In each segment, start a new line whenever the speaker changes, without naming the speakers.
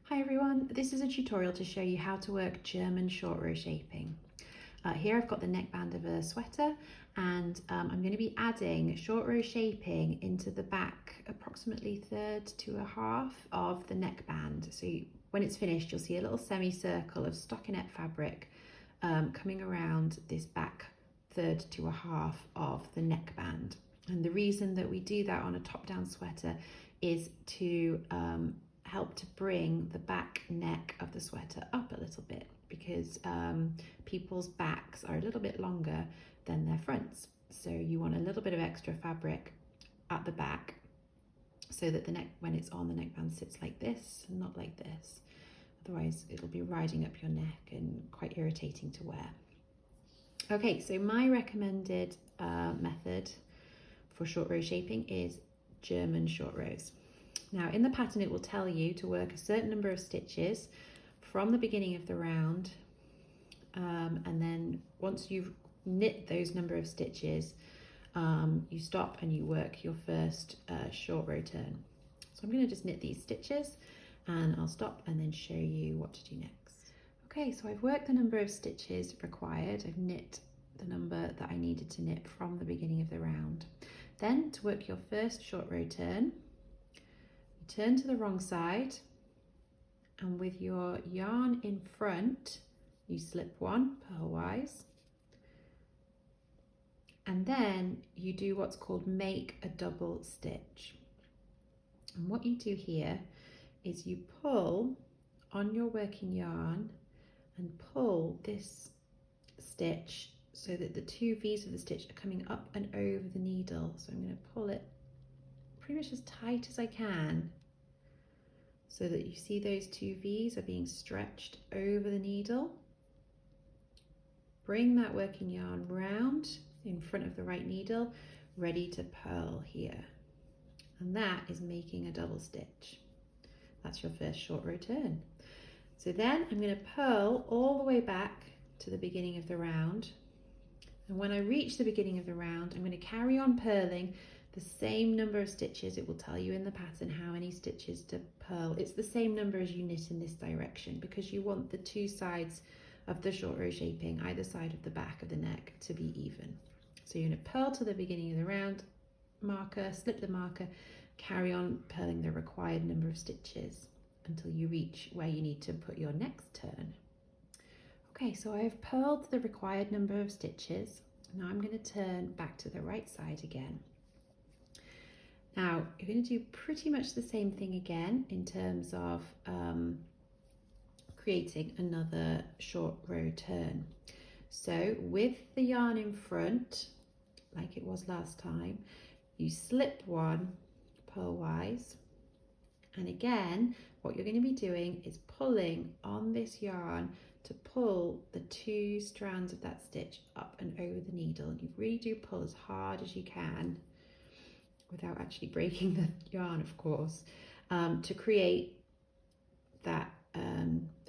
Hi everyone, this is a tutorial to show you how to work German short row shaping. Here I've got the neckband of a sweater and I'm going to be adding short row shaping into the back approximately third to a half of the neckband. So when it's finished you'll see a little semicircle of stockinette fabric coming around this back third to a half of the neckband. And the reason that we do that on a top-down sweater is to help to bring the back neck of the sweater up a little bit because people's backs are a little bit longer than their fronts. So you want a little bit of extra fabric at the back so that the neck, when it's on, the neckband sits like this, not like this. Otherwise it'll be riding up your neck and quite irritating to wear. Okay, so my recommended method for short row shaping is German short rows. Now in the pattern it will tell you to work a certain number of stitches from the beginning of the round and then once you've knit those number of stitches you stop and you work your first short row turn. So I'm going to just knit these stitches and I'll stop and then show you what to do next. Okay, so I've worked the number of stitches required. I've knit the number that I needed to knit from the beginning of the round. Then to work your first short row turn, turn to the wrong side and with your yarn in front you slip one purlwise and then you do what's called make a double stitch. And what you do here is you pull on your working yarn and pull this stitch so that the two V's of the stitch are coming up and over the needle. So I'm going to pull it pretty much as tight as I can so that you see those two V's are being stretched over the needle. Bring that working yarn round in front of the right needle, ready to purl here. And that is making a double stitch. That's your first short row turn. So then I'm going to purl all the way back to the beginning of the round. And when I reach the beginning of the round, I'm going to carry on purling the same number of stitches. It will tell you in the pattern how many stitches to purl. It's the same number as you knit in this direction because you want the two sides of the short row shaping, either side of the back of the neck, to be even. So you're going to purl to the beginning of the round, marker, slip the marker, carry on purling the required number of stitches until you reach where you need to put your next turn. Okay, so I've purled the required number of stitches. Now I'm going to turn back to the right side again. Now you're going to do pretty much the same thing again in terms of creating another short row turn. So with the yarn in front, like it was last time, you slip one purlwise, and again what you're going to be doing is pulling on this yarn to pull the two strands of that stitch up and over the needle. And you really do pull as hard as you can without actually breaking the yarn, of course, to create that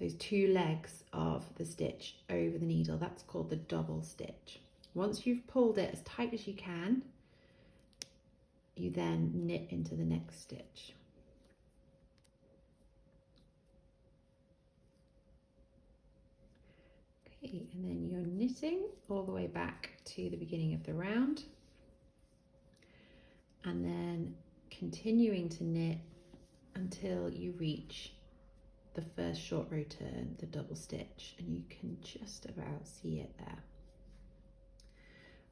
those two legs of the stitch over the needle. That's called the double stitch. Once you've pulled it as tight as you can, you then knit into the next stitch. Okay, and then you're knitting all the way back to the beginning of the round and then continuing to knit until you reach the first short row turn, the double stitch, and you can just about see it there.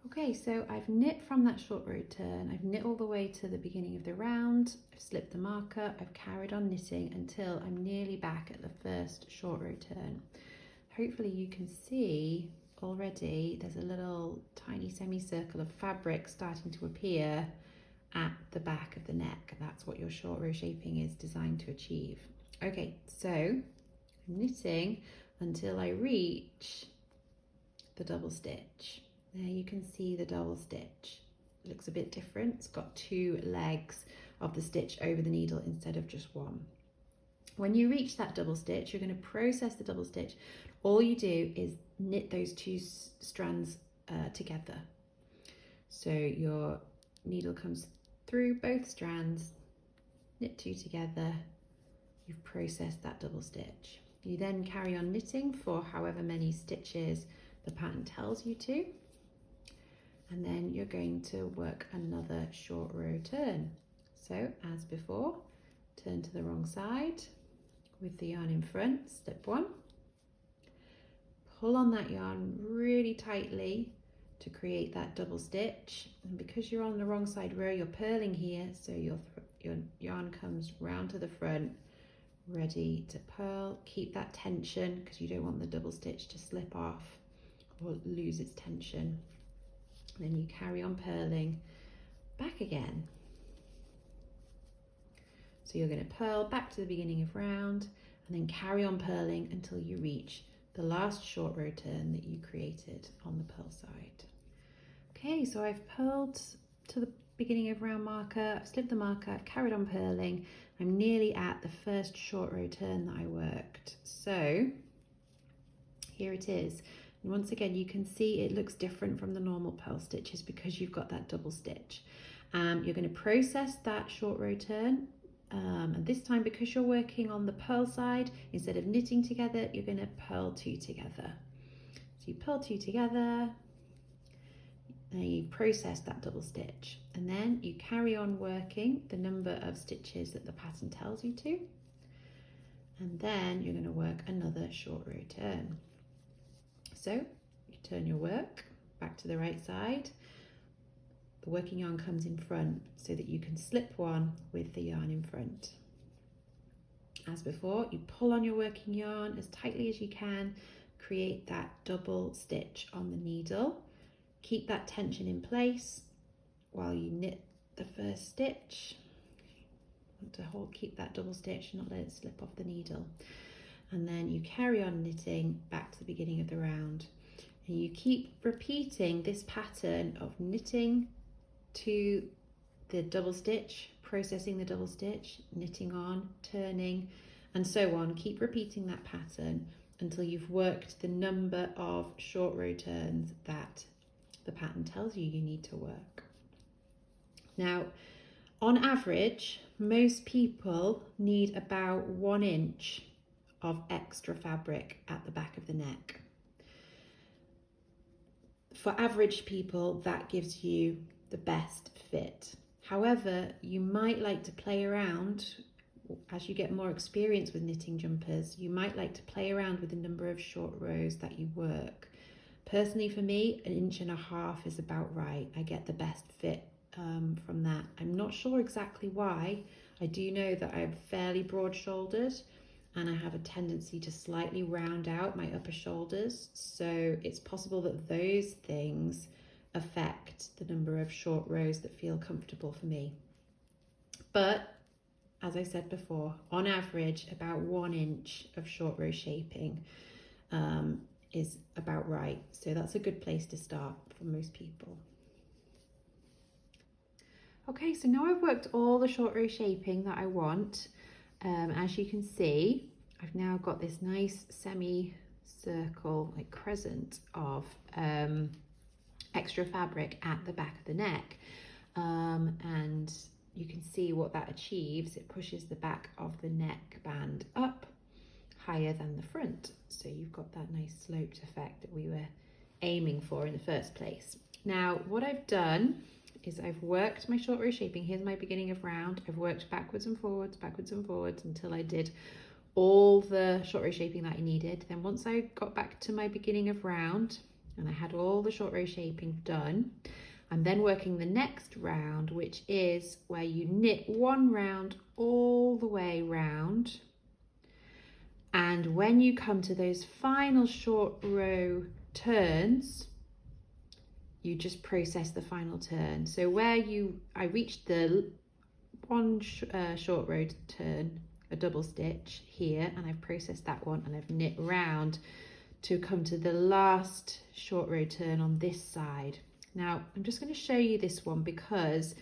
Okay, so I've knit from that short row turn, I've knit all the way to the beginning of the round, I've slipped the marker, I've carried on knitting until I'm nearly back at the first short row turn. Hopefully you can see already there's a little tiny semicircle of fabric starting to appear at the back of the neck. That's what your short row shaping is designed to achieve. Okay, so I'm knitting until I reach the double stitch. There you can see the double stitch. It looks a bit different. It's got two legs of the stitch over the needle instead of just one. When you reach that double stitch, you're going to process the double stitch. All you do is knit those two strands together. So your needle comes through both strands, knit two together, you've processed that double stitch. You then carry on knitting for however many stitches the pattern tells you to, and then you're going to work another short row turn. So as before, turn to the wrong side with the yarn in front, slip one, pull on that yarn really tightly to create that double stitch, and because you're on the wrong side row, you're purling here, so your yarn comes round to the front, ready to purl. Keep that tension because you don't want the double stitch to slip off or lose its tension. Then you carry on purling back again. So you're going to purl back to the beginning of round and then carry on purling until you reach the last short row turn that you created on the purl side. Okay, so I've purled to the beginning of round marker, I've slipped the marker, I've carried on purling. I'm nearly at the first short row turn that I worked. So here it is. And once again, you can see it looks different from the normal purl stitches because you've got that double stitch. You're going to process that short row turn. And this time, because you're working on the purl side, instead of knitting together, you're going to purl two together. So you purl two together, and you process that double stitch, and then you carry on working the number of stitches that the pattern tells you to, and then you're going to work another short row turn. So you turn your work back to the right side. The working yarn comes in front so that you can slip one with the yarn in front. As before, you pull on your working yarn as tightly as you can, create that double stitch on the needle. Keep that tension in place while you knit the first stitch. You want to keep that double stitch, not let it slip off the needle. And then you carry on knitting back to the beginning of the round. And you keep repeating this pattern of knitting to the double stitch, processing the double stitch, knitting on, turning, and so on. Keep repeating that pattern until you've worked the number of short row turns that the pattern tells you need to work. Now, on average, most people need about 1 inch of extra fabric at the back of the neck. For average people, that gives you the best fit. However, you might like to play around as you get more experience with knitting jumpers. You might like to play around with the number of short rows that you work. Personally, for me, 1.5 inches is about right. I get the best fit from that. I'm not sure exactly why. I do know that I'm fairly broad-shouldered and I have a tendency to slightly round out my upper shoulders. So it's possible that those things affect the number of short rows that feel comfortable for me. But as I said before, on average, about 1 inch of short row shaping is about right. So that's a good place to start for most people. Okay, so now I've worked all the short row shaping that I want. As you can see, I've now got this nice semi-circle, like crescent of extra fabric at the back of the neck. And you can see what that achieves. It pushes the back of the neck band up higher than the front. So you've got that nice sloped effect that we were aiming for in the first place. Now, what I've done is I've worked my short row shaping. Here's my beginning of round. I've worked backwards and forwards until I did all the short row shaping that I needed. Then once I got back to my beginning of round and I had all the short row shaping done, I'm then working the next round, which is where you knit one round all the way round. And when you come to those final short row turns, you just process the final turn. So where I reached the one short row turn, a double stitch here, and I've processed that one and I've knit round to come to the last short row turn on this side. Now I'm just going to show you this one because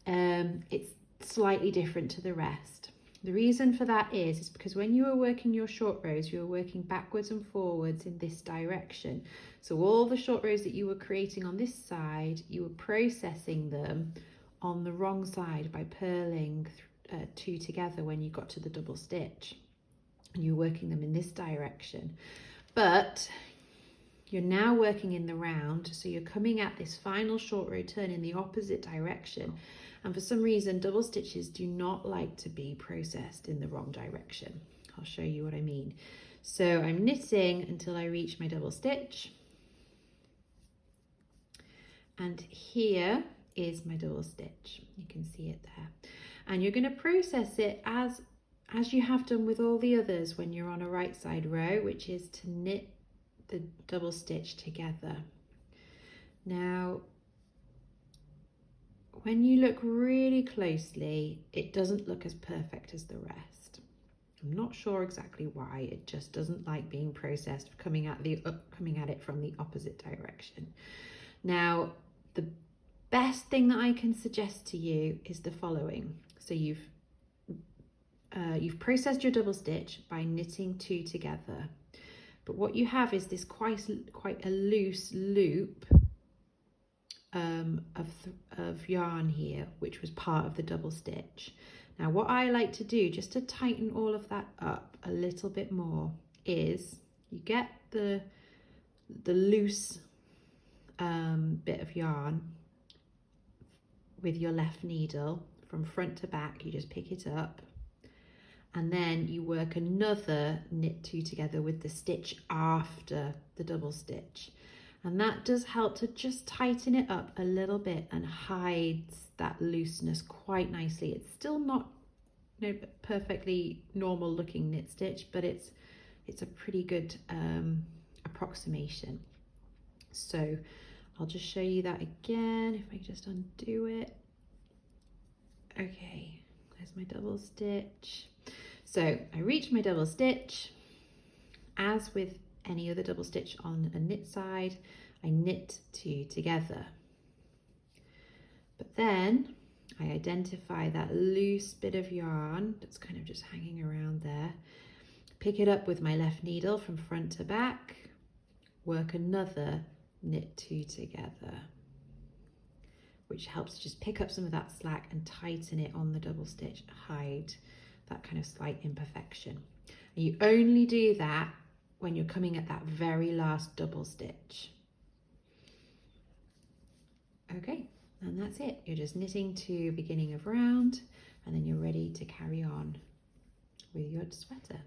it's slightly different to the rest. The reason for that is because when you are working your short rows, you are working backwards and forwards in this direction. So all the short rows that you were creating on this side, you were processing them on the wrong side by purling two together when you got to the double stitch and you're working them in this direction. But you're now working in the round, so you're coming at this final short row turn in the opposite direction. And for some reason, double stitches do not like to be processed in the wrong direction. I'll show you what I mean. So I'm knitting until I reach my double stitch. And here is my double stitch. You can see it there. And you're going to process it as you have done with all the others when you're on a right side row, which is to knit the double stitch together. Now, when you look really closely, it doesn't look as perfect as the rest. I'm not sure exactly why. It just doesn't like being processed coming at it from the opposite direction. Now, the best thing that I can suggest to you is the following. So you've processed your double stitch by knitting two together, but what you have is this quite a loose loop of yarn here, which was part of the double stitch. Now what I like to do, just to tighten all of that up a little bit more, is you get the loose bit of yarn with your left needle from front to back. You just pick it up and then you work another knit two together with the stitch after the double stitch, and that does help to just tighten it up a little bit and hides that looseness quite nicely. It's still not, you know, perfectly normal looking knit stitch, but it's a pretty good approximation. So I'll just show you that again if I just undo it. Okay, there's my double stitch. So I reach my double stitch. As with any other double stitch on a knit side, I knit two together. But then I identify that loose bit of yarn that's kind of just hanging around there, pick it up with my left needle from front to back, work another knit two together, which helps to just pick up some of that slack and tighten it on the double stitch, hide that kind of slight imperfection. And you only do that when you're coming at that very last double stitch. Okay, and that's it. You're just knitting to beginning of round, and then you're ready to carry on with your sweater.